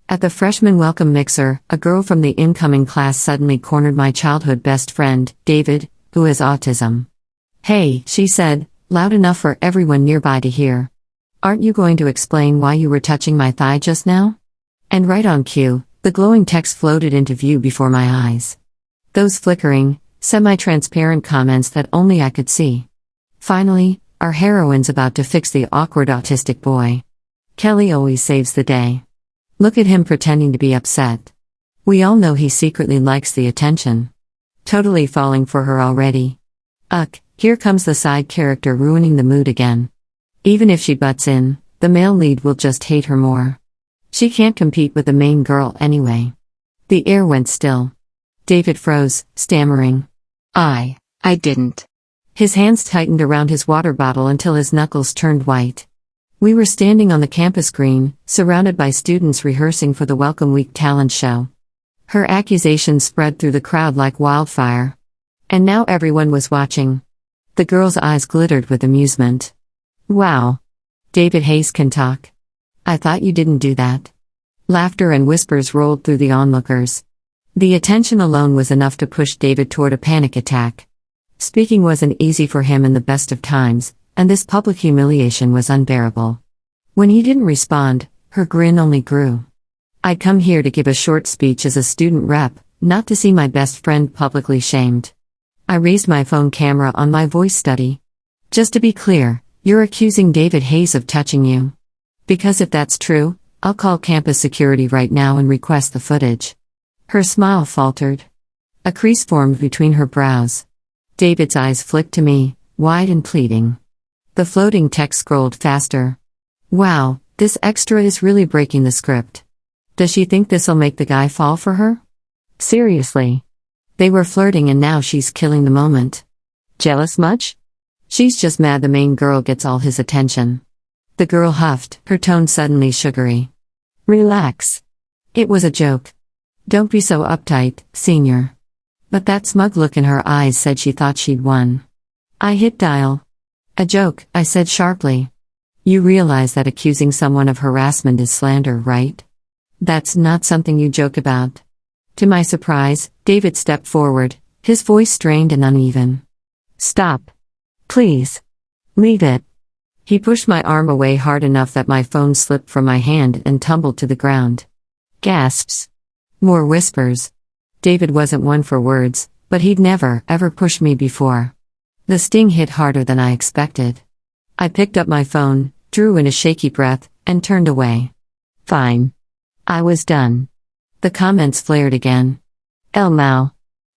At the freshman welcome mixer, a girl from the incoming class suddenly cornered my childhood best friend, David, who has autism. "Hey," she said, loud enough for everyone nearby to hear. "Aren't you going to explain why you were touching my thigh just now?" And right on cue, the glowing text floated into view before my eyes. Those flickering, semi-transparent comments that only I could see. Finally, our heroine's about to fix the awkward autistic boy. Kelly always saves the day. Look at him pretending to be upset. We all know he secretly likes the attention. Totally falling for her already. Ugh, here comes the side character ruining the mood again. Even if she butts in, the male lead will just hate her more. She can't compete with the main girl anyway. The air went still. David froze, stammering. I didn't. His hands tightened around his water bottle until his knuckles turned white. We were standing on the campus green, surrounded by students rehearsing for the Welcome Week talent show. Her accusations spread through the crowd like wildfire. And now everyone was watching. The girl's eyes glittered with amusement. "Wow. David Hayes can talk. I thought you didn't do that." Laughter and whispers rolled through the onlookers. The attention alone was enough to push David toward a panic attack. Speaking wasn't easy for him in the best of times, and this public humiliation was unbearable. When he didn't respond, her grin only grew. "I'd come here to give a short speech as a student rep, not to see my best friend publicly shamed." I raised my phone camera on my voice study. "Just to be clear, you're accusing David Hayes of touching you. Because if that's true, I'll call campus security right now and request the footage." Her smile faltered. A crease formed between her brows. David's eyes flicked to me, wide and pleading. The floating text scrolled faster. "Wow, this extra is really breaking the script. Does she think this'll make the guy fall for her? Seriously. They were flirting and now she's killing the moment. Jealous much? She's just mad the main girl gets all his attention." The girl huffed, her tone suddenly sugary. "Relax. It was a joke. Don't be so uptight, senior." But that smug look in her eyes said she thought she'd won. I hit dial. "A joke," I said sharply. "You realize that accusing someone of harassment is slander, right? That's not something you joke about." To my surprise, David stepped forward, his voice strained and uneven. "Stop. Please. Leave it." He pushed my arm away hard enough that my phone slipped from my hand and tumbled to the ground. Gasps. More whispers. David wasn't one for words, but he'd never, ever pushed me before. The sting hit harder than I expected. I picked up my phone, drew in a shaky breath, and turned away. Fine. I was done. The comments flared again. El Mau.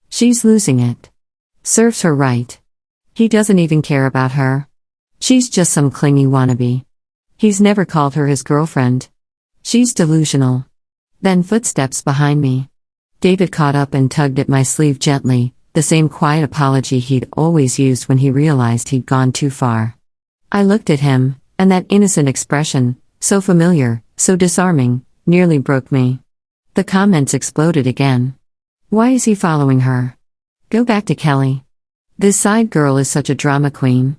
She's losing it. Serves her right. He doesn't even care about her. She's just some clingy wannabe. He's never called her his girlfriend. She's delusional. Then footsteps behind me. David caught up and tugged at my sleeve gently, the same quiet apology he'd always used when he realized he'd gone too far. I looked at him, and that innocent expression, so familiar, so disarming, nearly broke me. The comments exploded again. Why is he following her? Go back to Kelly. This side girl is such a drama queen.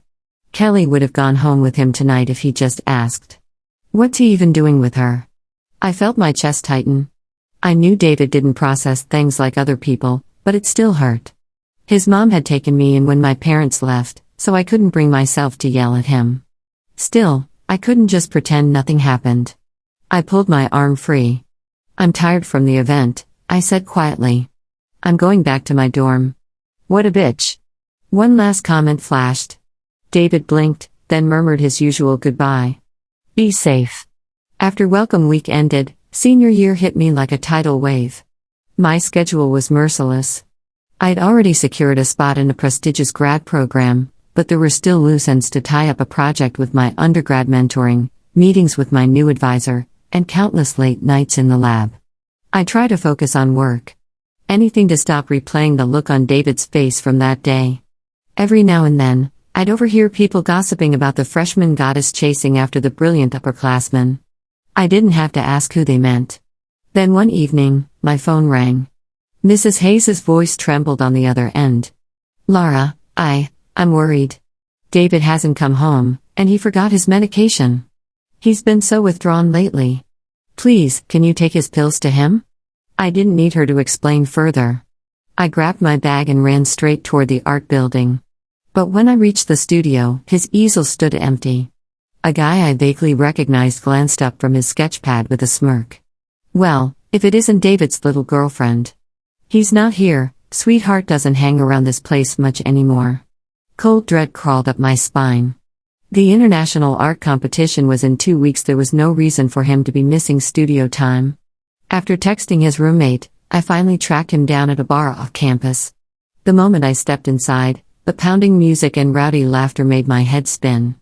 Kelly would have gone home with him tonight if he just asked. What's he even doing with her? I felt my chest tighten. I knew David didn't process things like other people, but it still hurt. His mom had taken me in when my parents left, so I couldn't bring myself to yell at him. Still, I couldn't just pretend nothing happened. I pulled my arm free. I'm tired from the event, I said quietly. I'm going back to my dorm. What a bitch. One last comment flashed. David blinked, then murmured his usual goodbye. Be safe. After welcome week ended, senior year hit me like a tidal wave. My schedule was merciless. I'd already secured a spot in a prestigious grad program, but there were still loose ends to tie up a project with my undergrad mentoring, meetings with my new advisor, and countless late nights in the lab. I tried to focus on work. Anything to stop replaying the look on David's face from that day. Every now and then, I'd overhear people gossiping about the freshman goddess chasing after the brilliant upperclassmen. I didn't have to ask who they meant. Then one evening, my phone rang. Mrs. Hayes's voice trembled on the other end. Laura, I'm worried. David hasn't come home, and he forgot his medication. He's been so withdrawn lately. Please, can you take his pills to him? I didn't need her to explain further. I grabbed my bag and ran straight toward the art building. But when I reached the studio, his easel stood empty. A guy I vaguely recognized glanced up from his sketchpad with a smirk. Well, if it isn't David's little girlfriend. He's not here, sweetheart doesn't hang around this place much anymore. Cold dread crawled up my spine. The international art competition was in 2 weeks. There was no reason for him to be missing studio time. After texting his roommate, I finally tracked him down at a bar off campus. The moment I stepped inside, the pounding music and rowdy laughter made my head spin.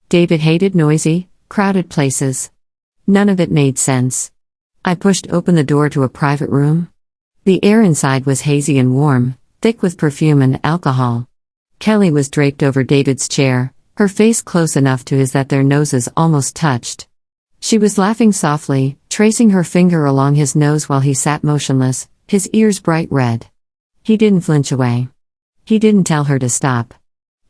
David hated noisy, crowded places. None of it made sense. I pushed open the door to a private room. The air inside was hazy and warm, thick with perfume and alcohol. Kelly was draped over David's chair, her face close enough to his that their noses almost touched. She was laughing softly, tracing her finger along his nose while he sat motionless, his ears bright red. He didn't flinch away. He didn't tell her to stop.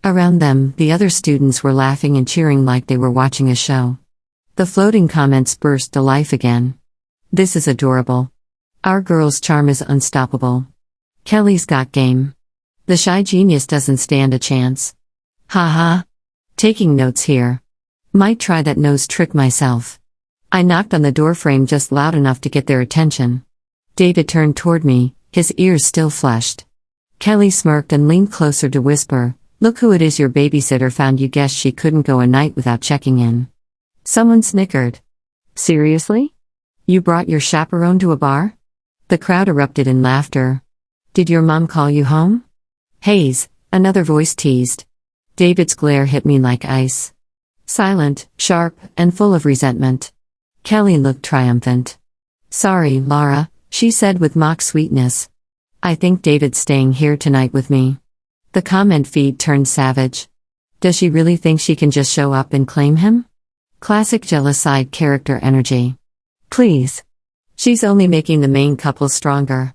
Around them, the other students were laughing and cheering like they were watching a show. The floating comments burst to life again. This is adorable. Our girl's charm is unstoppable. Kelly's got game. The shy genius doesn't stand a chance. Ha ha. Taking notes here. Might try that nose trick myself. I knocked on the doorframe just loud enough to get their attention. David turned toward me, his ears still flushed. Kelly smirked and leaned closer to whisper, "Look who it is, your babysitter found you. Guess she couldn't go a night without checking in." Someone snickered. Seriously? You brought your chaperone to a bar? The crowd erupted in laughter. Did your mom call you home? Hayes, another voice teased. David's glare hit me like ice. Silent, sharp, and full of resentment. Kelly looked triumphant. Sorry, Laura, she said with mock sweetness. I think David's staying here tonight with me. The comment feed turned savage. Does she really think she can just show up and claim him? Classic jealous side character energy. Please. She's only making the main couple stronger.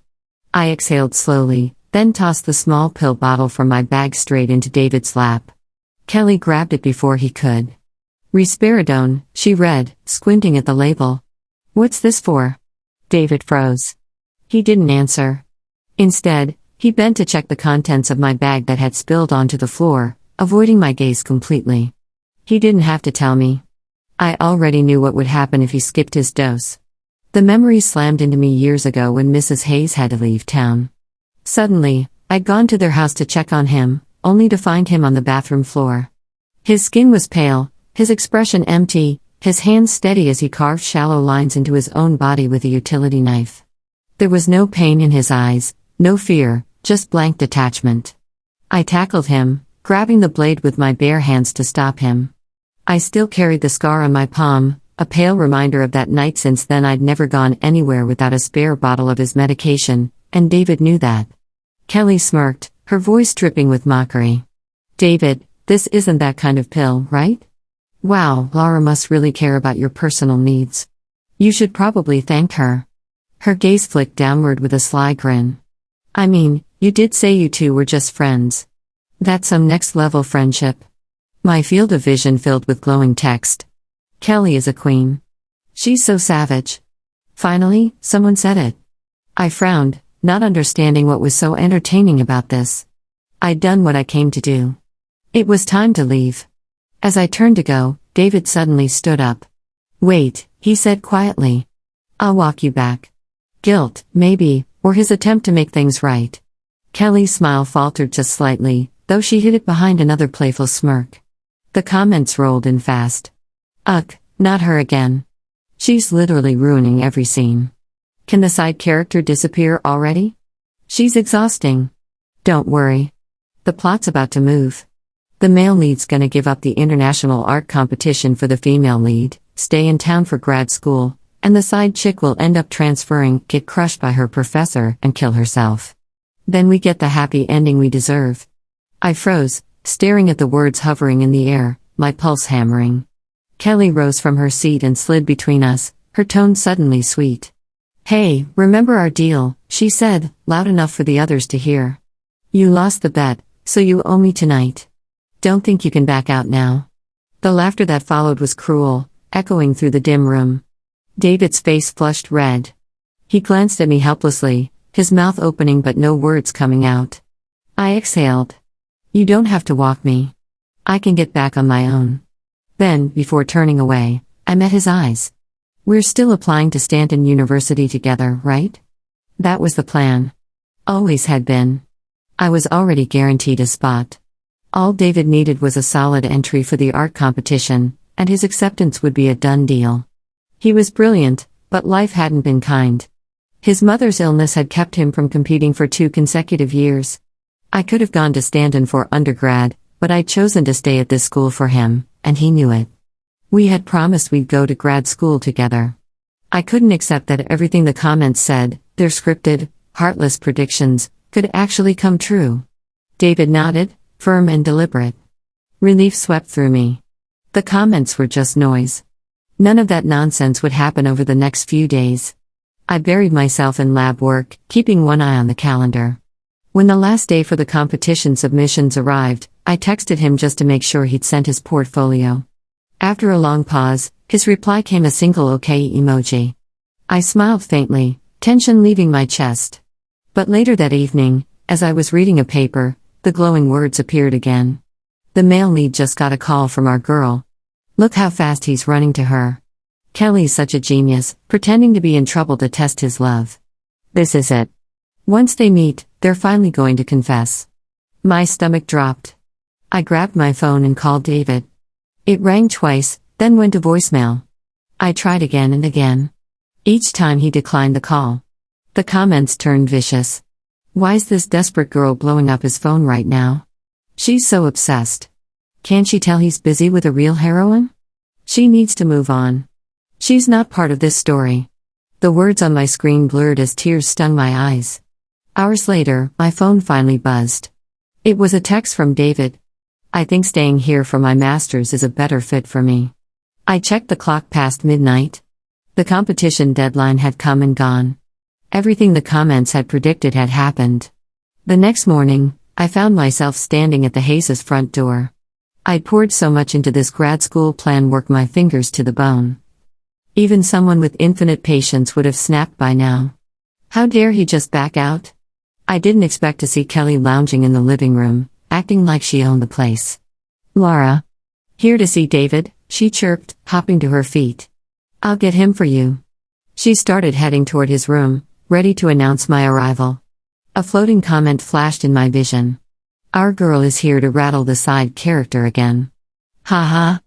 I exhaled slowly, then tossed the small pill bottle from my bag straight into David's lap. Kelly grabbed it before he could. Risperidone, she read, squinting at the label. What's this for? David froze. He didn't answer. Instead, he bent to check the contents of my bag that had spilled onto the floor, avoiding my gaze completely. He didn't have to tell me. I already knew what would happen if he skipped his dose. The memories slammed into me years ago when Mrs. Hayes had to leave town. Suddenly, I'd gone to their house to check on him, only to find him on the bathroom floor. His skin was pale, his expression empty, his hands steady as he carved shallow lines into his own body with a utility knife. There was no pain in his eyes, no fear, just blank detachment. I tackled him, grabbing the blade with my bare hands to stop him. I still carried the scar on my palm, a pale reminder of that night. Since then I'd never gone anywhere without a spare bottle of his medication, and David knew that. Kelly smirked, her voice dripping with mockery. David, this isn't that kind of pill, right? Wow, Laura must really care about your personal needs. You should probably thank her. Her gaze flicked downward with a sly grin. I mean, you did say you two were just friends. That's some next-level friendship. My field of vision filled with glowing text. Kelly is a queen. She's so savage. Finally, someone said it. I frowned, not understanding what was so entertaining about this. I'd done what I came to do. It was time to leave. As I turned to go, David suddenly stood up. Wait, he said quietly. I'll walk you back. Guilt, maybe, or his attempt to make things right. Kelly's smile faltered just slightly, though she hid it behind another playful smirk. The comments rolled in fast. Ugh, not her again. She's literally ruining every scene. Can the side character disappear already? She's exhausting. Don't worry. The plot's about to move. The male lead's gonna give up the international art competition for the female lead, stay in town for grad school, and the side chick will end up transferring, get crushed by her professor, and kill herself. Then we get the happy ending we deserve. I froze, staring at the words hovering in the air, my pulse hammering. Kelly rose from her seat and slid between us, her tone suddenly sweet. Hey, remember our deal, she said, loud enough for the others to hear. You lost the bet, so you owe me tonight. Don't think you can back out now. The laughter that followed was cruel, echoing through the dim room. David's face flushed red. He glanced at me helplessly, his mouth opening but no words coming out. I exhaled. You don't have to walk me. I can get back on my own. Then, before turning away, I met his eyes. We're still applying to Stanton University together, right? That was the plan. Always had been. I was already guaranteed a spot. All David needed was a solid entry for the art competition, and his acceptance would be a done deal. He was brilliant, but life hadn't been kind. His mother's illness had kept him from competing for 2 consecutive years. I could have gone to Stanton for undergrad, but I'd chosen to stay at this school for him, and he knew it. We had promised we'd go to grad school together. I couldn't accept that everything the comments said, their scripted, heartless predictions, could actually come true. David nodded, firm and deliberate. Relief swept through me. The comments were just noise. None of that nonsense would happen over the next few days. I buried myself in lab work, keeping one eye on the calendar. When the last day for the competition submissions arrived, I texted him just to make sure he'd sent his portfolio. After a long pause, his reply came a single okay emoji. I smiled faintly, tension leaving my chest. But later that evening, as I was reading a paper, the glowing words appeared again. The male lead just got a call from our girl. Look how fast he's running to her. Kelly's such a genius, pretending to be in trouble to test his love. This is it. Once they meet, they're finally going to confess. My stomach dropped. I grabbed my phone and called David. It rang twice, then went to voicemail. I tried again and again. Each time he declined the call. The comments turned vicious. Why's this desperate girl blowing up his phone right now? She's so obsessed. Can't she tell he's busy with a real heroine? She needs to move on. She's not part of this story. The words on my screen blurred as tears stung my eyes. Hours later, my phone finally buzzed. It was a text from David. I think staying here for my master's is a better fit for me. I checked the clock past midnight. The competition deadline had come and gone. Everything the comments had predicted had happened. The next morning, I found myself standing at the Hayes' front door. I'd poured so much into this grad school plan, worked my fingers to the bone. Even someone with infinite patience would have snapped by now. How dare he just back out? I didn't expect to see Kelly lounging in the living room, acting like she owned the place. Laura. Here to see David, she chirped, hopping to her feet. I'll get him for you. She started heading toward his room, ready to announce my arrival. A floating comment flashed in my vision. Our girl is here to rattle the side character again. Ha ha.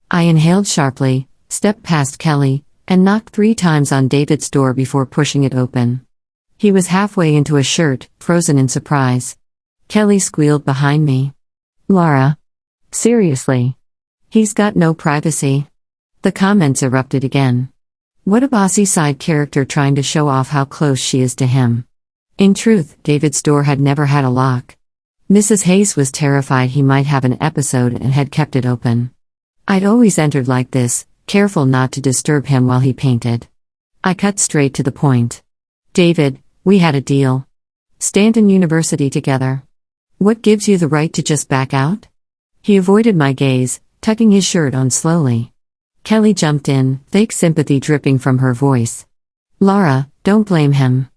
I inhaled sharply, stepped past Kelly, and knocked 3 times on David's door before pushing it open. He was halfway into a shirt, frozen in surprise. Kelly squealed behind me. Laura. Seriously. He's got no privacy. The comments erupted again. What a bossy side character trying to show off how close she is to him. In truth, David's door had never had a lock. Mrs. Hayes was terrified he might have an episode and had kept it open. I'd always entered like this, careful not to disturb him while he painted. I cut straight to the point. David, we had a deal. Stanton University together. What gives you the right to just back out? He avoided my gaze, tucking his shirt on slowly. Kelly jumped in, fake sympathy dripping from her voice. Laura, don't blame him.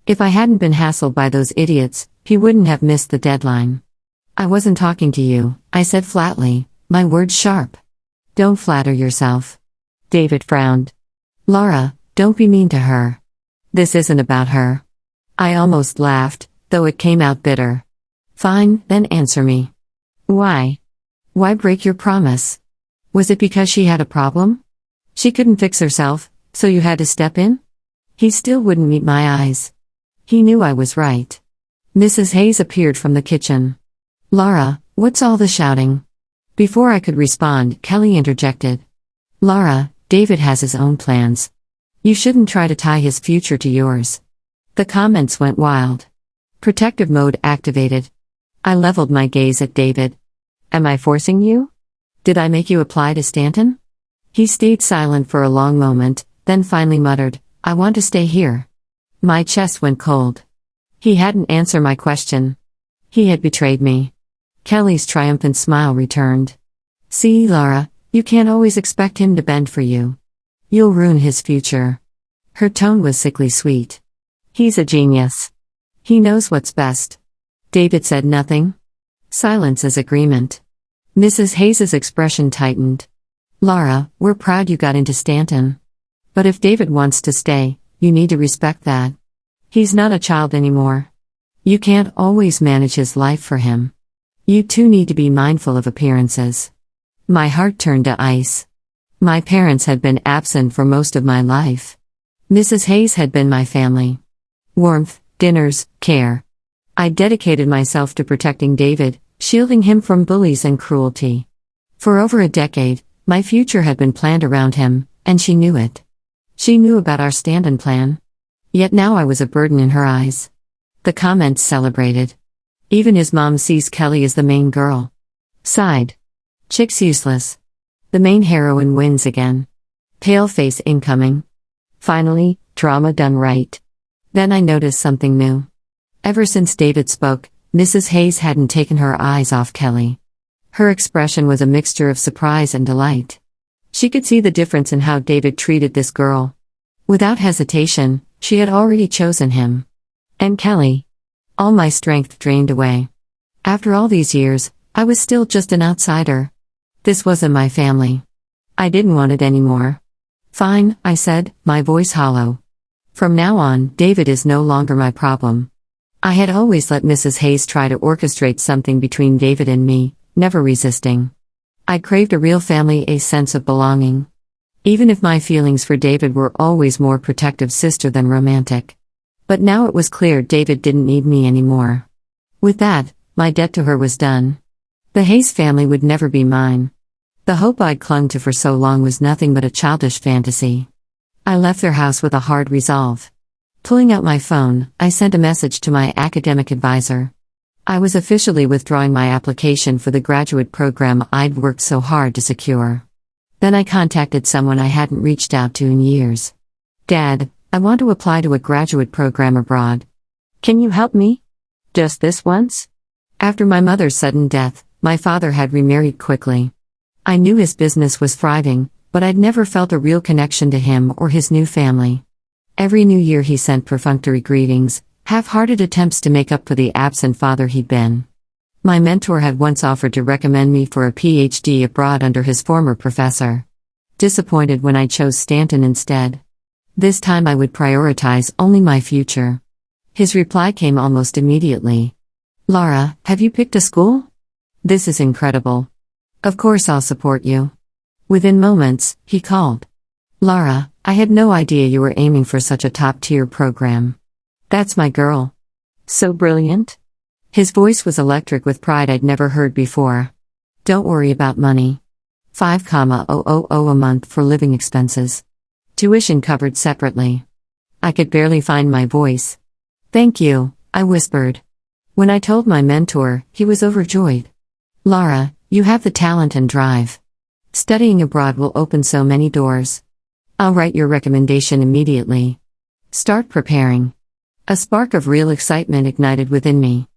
If I hadn't been hassled by those idiots, he wouldn't have missed the deadline. I wasn't talking to you, I said flatly, my words sharp. Don't flatter yourself. David frowned. Laura, don't be mean to her. This isn't about her. I almost laughed, though it came out bitter. Fine, then answer me. Why? Why break your promise? Was it because she had a problem? She couldn't fix herself, so you had to step in? He still wouldn't meet my eyes. He knew I was right. Mrs. Hayes appeared from the kitchen. Laura, what's all the shouting? Before I could respond, Kelly interjected. Laura, David has his own plans. You shouldn't try to tie his future to yours. The comments went wild. Protective mode activated. I leveled my gaze at David. Am I forcing you? Did I make you apply to Stanton? He stayed silent for a long moment, then finally muttered, I want to stay here. My chest went cold. He hadn't answered my question. He had betrayed me. Kelly's triumphant smile returned. See, Laura, you can't always expect him to bend for you. You'll ruin his future. Her tone was sickly sweet. He's a genius. He knows what's best. David said nothing. Silence is agreement. Mrs. Hayes's expression tightened. Lara, we're proud you got into Stanton. But if David wants to stay, you need to respect that. He's not a child anymore. You can't always manage his life for him. You two need to be mindful of appearances. My heart turned to ice. My parents had been absent for most of my life. Mrs. Hayes had been my family. Warmth, dinners, care. I dedicated myself to protecting David, shielding him from bullies and cruelty. For over a decade, my future had been planned around him, and she knew it. She knew about our stand-in plan. Yet now I was a burden in her eyes. The comments celebrated. Even his mom sees Kelly as the main girl. Sighed. Chick's useless. The main heroine wins again. Pale face incoming. Finally, drama done right. Then I noticed something new. Ever since David spoke, Mrs. Hayes hadn't taken her eyes off Kelly. Her expression was a mixture of surprise and delight. She could see the difference in how David treated this girl. Without hesitation, she had already chosen him. And Kelly. All my strength drained away. After all these years, I was still just an outsider. This wasn't my family. I didn't want it anymore. Fine, I said, my voice hollow. From now on, David is no longer my problem. I had always let Mrs. Hayes try to orchestrate something between David and me, never resisting. I craved a real family, a sense of belonging. Even if my feelings for David were always more protective sister than romantic. But now it was clear David didn't need me anymore. With that, my debt to her was done. The Hayes family would never be mine. The hope I'd clung to for so long was nothing but a childish fantasy. I left their house with a hard resolve. Pulling out my phone, I sent a message to my academic advisor. I was officially withdrawing my application for the graduate program I'd worked so hard to secure. Then I contacted someone I hadn't reached out to in years. Dad, I want to apply to a graduate program abroad. Can you help me? Just this once? After my mother's sudden death, my father had remarried quickly. I knew his business was thriving, but I'd never felt a real connection to him or his new family. Every new year he sent perfunctory greetings, half-hearted attempts to make up for the absent father he'd been. My mentor had once offered to recommend me for a PhD abroad under his former professor. Disappointed when I chose Stanton instead. This time I would prioritize only my future. His reply came almost immediately. Lara, have you picked a school? This is incredible. Of course I'll support you. Within moments, he called. Lara, I had no idea you were aiming for such a top-tier program. That's my girl. So brilliant. His voice was electric with pride I'd never heard before. Don't worry about money. 5,000 a month for living expenses. Tuition covered separately. I could barely find my voice. Thank you, I whispered. When I told my mentor, he was overjoyed. Lara, you have the talent and drive. Studying abroad will open so many doors. I'll write your recommendation immediately. Start preparing. A spark of real excitement ignited within me.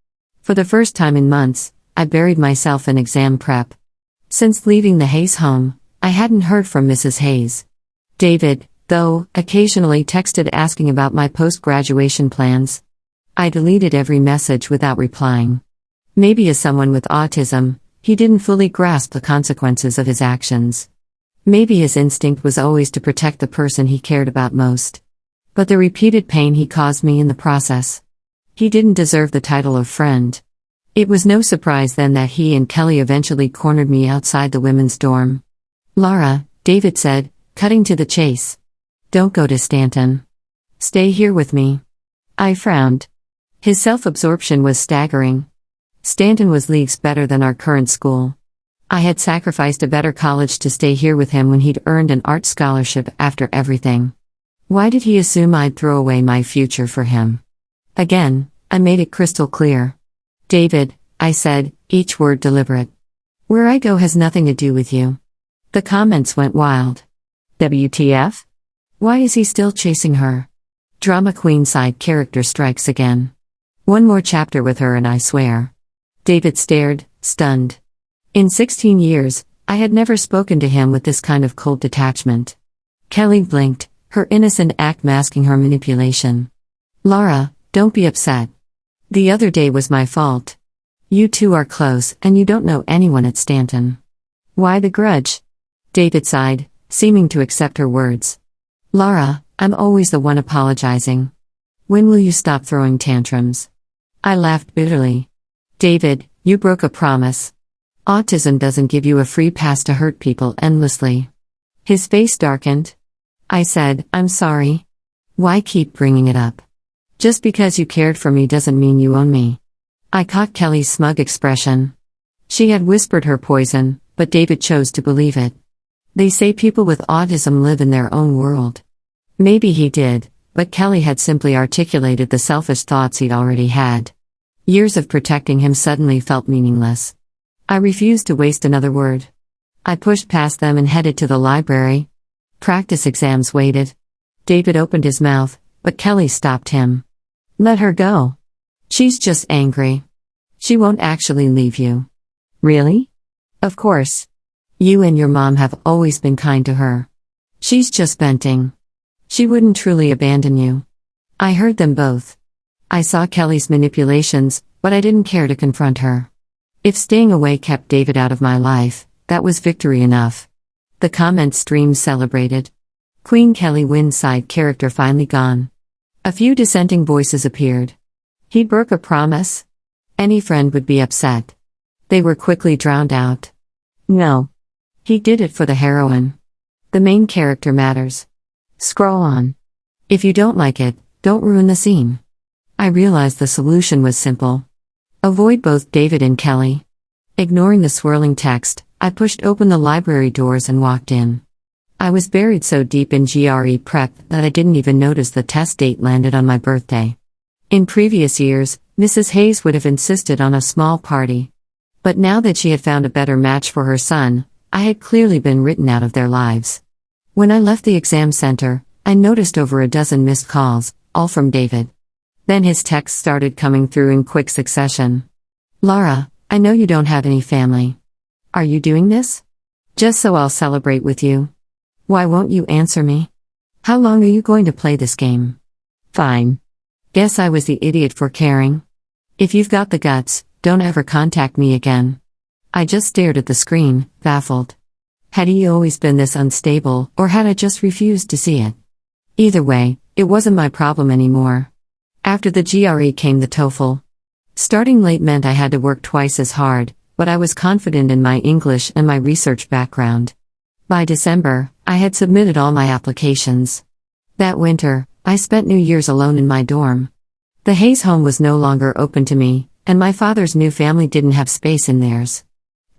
For the first time in months, I buried myself in exam prep. Since leaving the Hayes home, I hadn't heard from Mrs. Hayes. David, though, occasionally texted asking about my post-graduation plans. I deleted every message without replying. Maybe as someone with autism, he didn't fully grasp the consequences of his actions. Maybe his instinct was always to protect the person he cared about most. But the repeated pain he caused me in the process. He didn't deserve the title of friend. It was no surprise then that he and Kelly eventually cornered me outside the women's dorm. Lara, David said, cutting to the chase. Don't go to Stanton. Stay here with me. I frowned. His self-absorption was staggering. Stanton was leagues better than our current school. I had sacrificed a better college to stay here with him when he'd earned an art scholarship after everything. Why did he assume I'd throw away my future for him? Again, I made it crystal clear. David, I said, each word deliberate. Where I go has nothing to do with you. The comments went wild. WTF? Why is he still chasing her? Drama queen side character strikes again. One more chapter with her and I swear. David stared, stunned. In 16 years, I had never spoken to him with this kind of cold detachment. Kelly blinked, her innocent act masking her manipulation. Lara, don't be upset. The other day was my fault. You two are close, and you don't know anyone at Stanton. Why the grudge? David sighed, seeming to accept her words. Lara, I'm always the one apologizing. When will you stop throwing tantrums? I laughed bitterly. David, you broke a promise. Autism doesn't give you a free pass to hurt people endlessly. His face darkened. I said, I'm sorry. Why keep bringing it up? Just because you cared for me doesn't mean you own me. I caught Kelly's smug expression. She had whispered her poison, but David chose to believe it. They say people with autism live in their own world. Maybe he did, but Kelly had simply articulated the selfish thoughts he'd already had. Years of protecting him suddenly felt meaningless. I refused to waste another word. I pushed past them and headed to the library. Practice exams waited. David opened his mouth, but Kelly stopped him. Let her go. She's just angry. She won't actually leave you. Really? Of course. You and your mom have always been kind to her. She's just venting. She wouldn't truly abandon you. I heard them both. I saw Kelly's manipulations, but I didn't care to confront her. If staying away kept David out of my life, that was victory enough. The comment stream celebrated. Queen Kelly wins side character finally gone. A few dissenting voices appeared. He broke a promise? Any friend would be upset. They were quickly drowned out. No. He did it for the heroine. The main character matters. Scroll on. If you don't like it, don't ruin the scene. I realized the solution was simple. Avoid both David and Kelly. Ignoring the swirling text, I pushed open the library doors and walked in. I was buried so deep in GRE prep that I didn't even notice the test date landed on my birthday. In previous years, Mrs. Hayes would have insisted on a small party. But now that she had found a better match for her son, I had clearly been written out of their lives. When I left the exam center, I noticed over a dozen missed calls, all from David. Then his texts started coming through in quick succession. Lara, I know you don't have any family. Are you doing this? Just so I'll celebrate with you. Why won't you answer me? How long are you going to play this game? Fine. Guess I was the idiot for caring. If you've got the guts, don't ever contact me again. I just stared at the screen, baffled. Had he always been this unstable, or had I just refused to see it? Either way, it wasn't my problem anymore. After the GRE came the TOEFL. Starting late meant I had to work twice as hard, but I was confident in my English and my research background. By December, I had submitted all my applications. That winter, I spent New Year's alone in my dorm. The Hayes home was no longer open to me, and my father's new family didn't have space in theirs.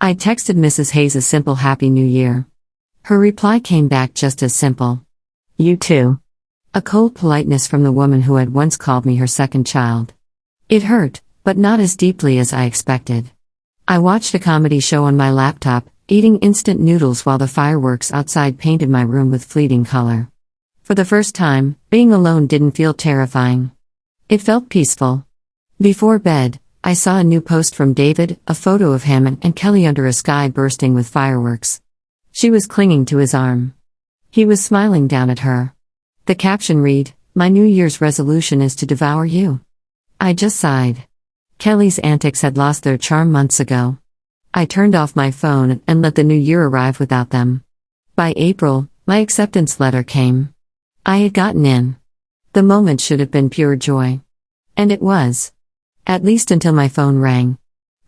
I texted Mrs. Hayes a simple Happy New Year. Her reply came back just as simple. You too. A cold politeness from the woman who had once called me her second child. It hurt, but not as deeply as I expected. I watched a comedy show on my laptop, eating instant noodles while the fireworks outside painted my room with fleeting color. For the first time, being alone didn't feel terrifying. It felt peaceful. Before bed, I saw a new post from David, a photo of him and Kelly under a sky bursting with fireworks. She was clinging to his arm. He was smiling down at her. The caption read, "My New Year's resolution is to devour you." I just sighed. Kelly's antics had lost their charm months ago. I turned off my phone and let the new year arrive without them. By April, my acceptance letter came. I had gotten in. The moment should have been pure joy. And it was. At least until my phone rang.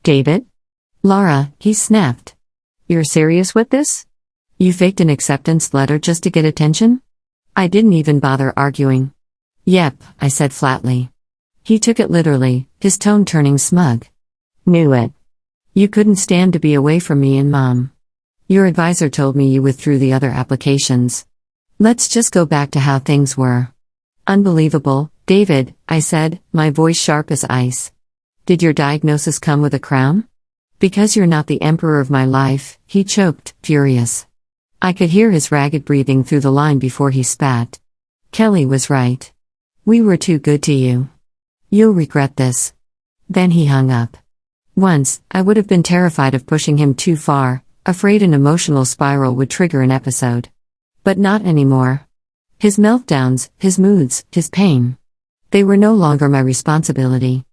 David? Lara, he snapped. You're serious with this? You faked an acceptance letter just to get attention? I didn't even bother arguing. Yep, I said flatly. He took it literally, his tone turning smug. Knew it. You couldn't stand to be away from me and Mom. Your advisor told me you withdrew the other applications. Let's just go back to how things were. Unbelievable, David, I said, my voice sharp as ice. Did your diagnosis come with a crown? Because you're not the emperor of my life, he choked, furious. I could hear his ragged breathing through the line before he spat. Kelly was right. We were too good to you. You'll regret this. Then he hung up. Once, I would have been terrified of pushing him too far, afraid an emotional spiral would trigger an episode. But not anymore. His meltdowns, his moods, his pain. They were no longer my responsibility.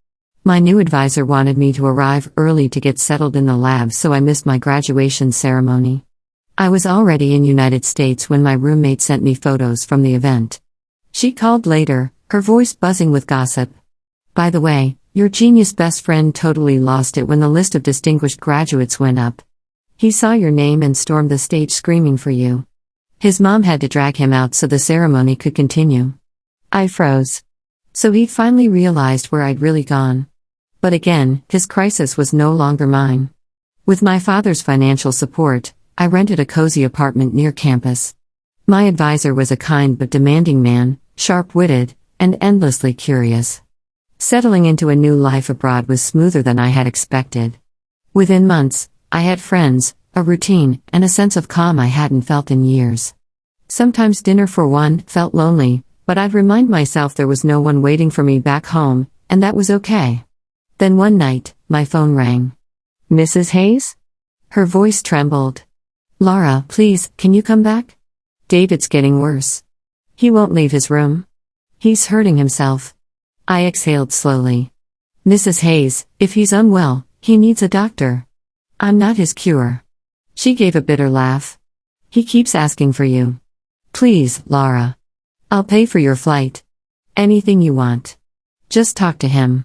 My new advisor wanted me to arrive early to get settled in the lab, so I missed my graduation ceremony. I was already in United States when my roommate sent me photos from the event. She called later, her voice buzzing with gossip. "By the way, your genius best friend totally lost it when the list of distinguished graduates went up. He saw your name and stormed the stage screaming for you. His mom had to drag him out so the ceremony could continue." I froze. So he'd finally realized where I'd really gone. But again, his crisis was no longer mine. With my father's financial support, I rented a cozy apartment near campus. My advisor was a kind but demanding man, sharp-witted, and endlessly curious. Settling into a new life abroad was smoother than I had expected. Within months, I had friends, a routine, and a sense of calm I hadn't felt in years. Sometimes dinner for one felt lonely, but I'd remind myself there was no one waiting for me back home, and that was okay. Then one night, my phone rang. "Mrs. Hayes?" Her voice trembled. "Laura, please, can you come back? David's getting worse. He won't leave his room. He's hurting himself." I exhaled slowly. "Mrs. Hayes, if he's unwell, he needs a doctor. I'm not his cure." She gave a bitter laugh. "He keeps asking for you. Please, Laura. I'll pay for your flight. Anything you want. Just talk to him."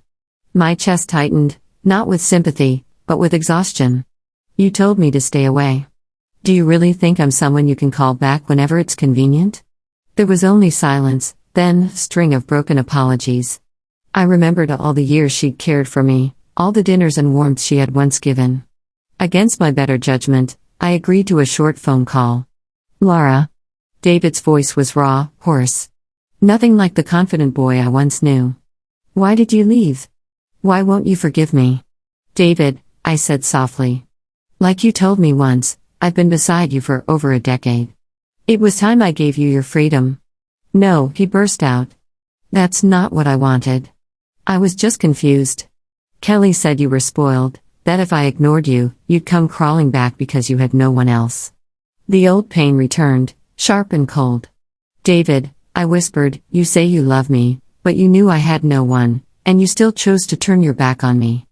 My chest tightened, not with sympathy, but with exhaustion. "You told me to stay away. Do you really think I'm someone you can call back whenever it's convenient?" There was only silence, then a string of broken apologies. I remembered all the years she'd cared for me, all the dinners and warmth she had once given. Against my better judgment, I agreed to a short phone call. "Laura." David's voice was raw, hoarse. Nothing like the confident boy I once knew. "Why did you leave? Why won't you forgive me?" "David," I said softly. "Like you told me once, I've been beside you for over a decade. It was time I gave you your freedom." "No," he burst out. "That's not what I wanted. I was just confused. Kelly said you were spoiled, that if I ignored you, you'd come crawling back because you had no one else." The old pain returned, sharp and cold. "David," I whispered, "you say you love me, but you knew I had no one, and you still chose to turn your back on me."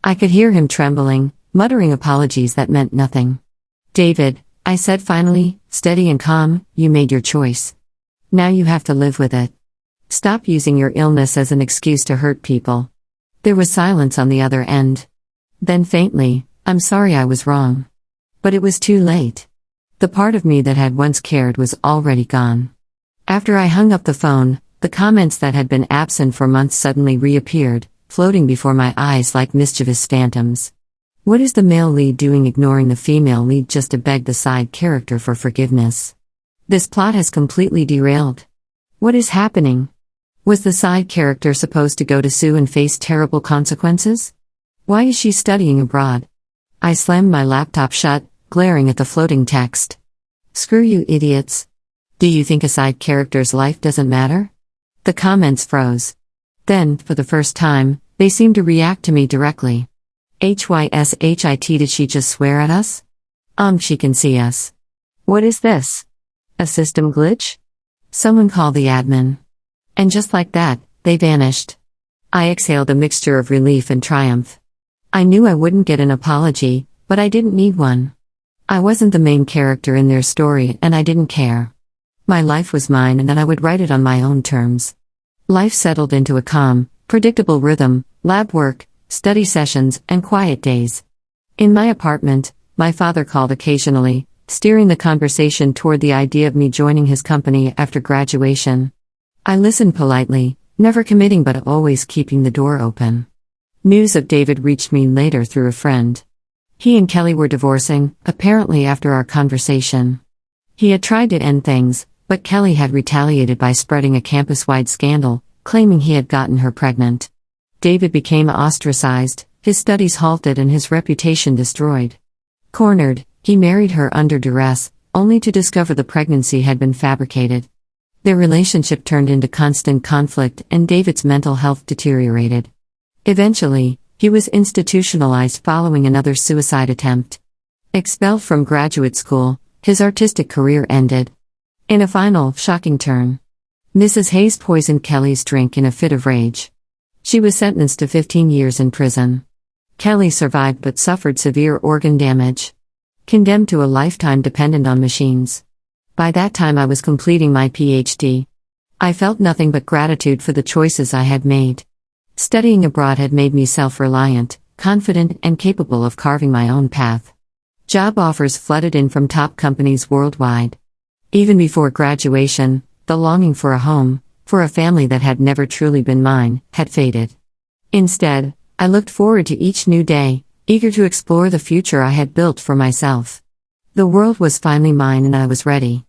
I could hear him trembling, muttering apologies that meant nothing. "David," I said finally, steady and calm, "you made your choice. Now you have to live with it. Stop using your illness as an excuse to hurt people." There was silence on the other end. Then faintly, "I'm sorry I was wrong." But it was too late. The part of me that had once cared was already gone. After I hung up the phone, the comments that had been absent for months suddenly reappeared, floating before my eyes like mischievous phantoms. What is the male lead doing ignoring the female lead just to beg the side character for forgiveness? This plot has completely derailed. What is happening? Was the side character supposed to go to Sue and face terrible consequences? Why is she studying abroad? I slammed my laptop shut, glaring at the floating text. "Screw you idiots. Do you think a side character's life doesn't matter?" The comments froze. Then, for the first time, they seemed to react to me directly. "HYSHIT, did she just swear at us? She can see us. What is this? A system glitch? Someone call the admin." And just like that, they vanished. I exhaled a mixture of relief and triumph. I knew I wouldn't get an apology, but I didn't need one. I wasn't the main character in their story, and I didn't care. My life was mine, and then I would write it on my own terms. Life settled into a calm, predictable rhythm: lab work, study sessions, and quiet days. In my apartment, my father called occasionally, steering the conversation toward the idea of me joining his company after graduation. I listened politely, never committing but always keeping the door open. News of David reached me later through a friend. He and Kelly were divorcing, apparently after our conversation. He had tried to end things, but Kelly had retaliated by spreading a campus-wide scandal, claiming he had gotten her pregnant. David became ostracized, his studies halted and his reputation destroyed. Cornered, he married her under duress, only to discover the pregnancy had been fabricated. Their relationship turned into constant conflict and David's mental health deteriorated. Eventually, he was institutionalized following another suicide attempt. Expelled from graduate school, his artistic career ended. In a final, shocking turn, Mrs. Hayes poisoned Kelly's drink in a fit of rage. She was sentenced to 15 years in prison. Kelly survived but suffered severe organ damage. Condemned to a lifetime dependent on machines. By that time I was completing my PhD. I felt nothing but gratitude for the choices I had made. Studying abroad had made me self-reliant, confident, and capable of carving my own path. Job offers flooded in from top companies worldwide. Even before graduation, the longing for a home, for a family that had never truly been mine, had faded. Instead, I looked forward to each new day, eager to explore the future I had built for myself. The world was finally mine and I was ready.